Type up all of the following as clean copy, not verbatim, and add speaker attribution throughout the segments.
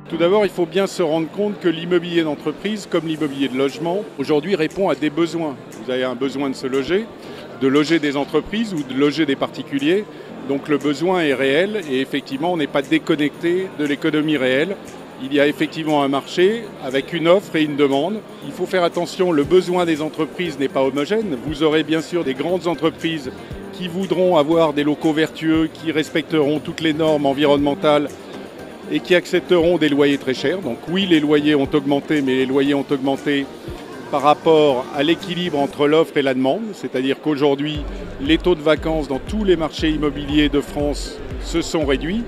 Speaker 1: Tout d'abord, il faut bien se rendre compte que l'immobilier d'entreprise, comme l'immobilier de logement, aujourd'hui répond à des besoins. Vous avez un besoin de loger des entreprises ou de loger des particuliers. Donc le besoin est réel et effectivement, on n'est pas déconnecté de l'économie réelle. Il y a effectivement un marché avec une offre et une demande. Il faut faire attention, le besoin des entreprises n'est pas homogène. Vous aurez bien sûr des grandes entreprises qui voudront avoir des locaux vertueux, qui respecteront toutes les normes environnementales et qui accepteront des loyers très chers. Donc oui, les loyers ont augmenté, mais les loyers ont augmenté par rapport à l'équilibre entre l'offre et la demande. C'est-à-dire qu'aujourd'hui, les taux de vacances dans tous les marchés immobiliers de France se sont réduits,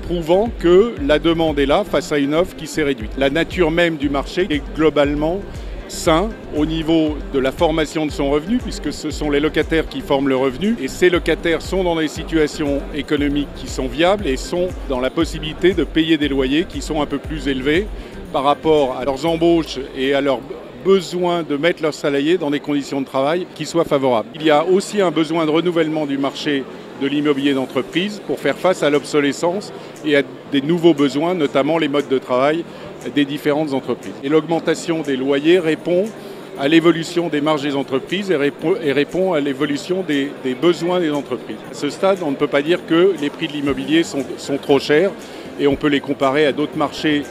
Speaker 1: prouvant que la demande est là face à une offre qui s'est réduite. La nature même du marché est globalement sain au niveau de la formation de son revenu, puisque ce sont les locataires qui forment le revenu, et ces locataires sont dans des situations économiques qui sont viables et sont dans la possibilité de payer des loyers qui sont un peu plus élevés par rapport à leurs embauches et à leurs besoin de mettre leurs salariés dans des conditions de travail qui soient favorables. Il y a aussi un besoin de renouvellement du marché de l'immobilier d'entreprise pour faire face à l'obsolescence et à des nouveaux besoins, notamment les modes de travail des différentes entreprises. Et l'augmentation des loyers répond à l'évolution des marges des entreprises et répond à l'évolution des besoins des entreprises. À ce stade, on ne peut pas dire que les prix de l'immobilier sont trop chers et on peut les comparer à d'autres marchés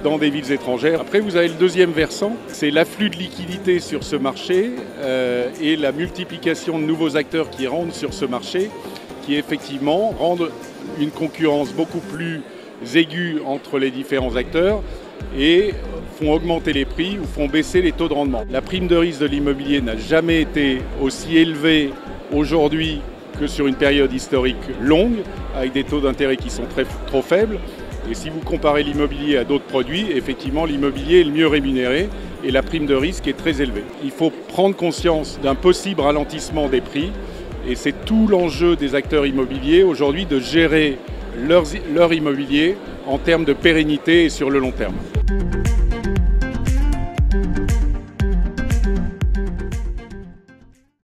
Speaker 1: dans des villes étrangères. Après, vous avez le deuxième versant, c'est l'afflux de liquidités sur ce marché et la multiplication de nouveaux acteurs qui rentrent sur ce marché, qui effectivement rendent une concurrence beaucoup plus aiguë entre les différents acteurs et font augmenter les prix ou font baisser les taux de rendement. La prime de risque de l'immobilier n'a jamais été aussi élevée aujourd'hui que sur une période historique longue, avec des taux d'intérêt qui sont trop faibles. Et si vous comparez l'immobilier à d'autres produits, effectivement, l'immobilier est le mieux rémunéré et la prime de risque est très élevée. Il faut prendre conscience d'un possible ralentissement des prix et c'est tout l'enjeu des acteurs immobiliers aujourd'hui de gérer leur immobilier en termes de pérennité et sur le long terme.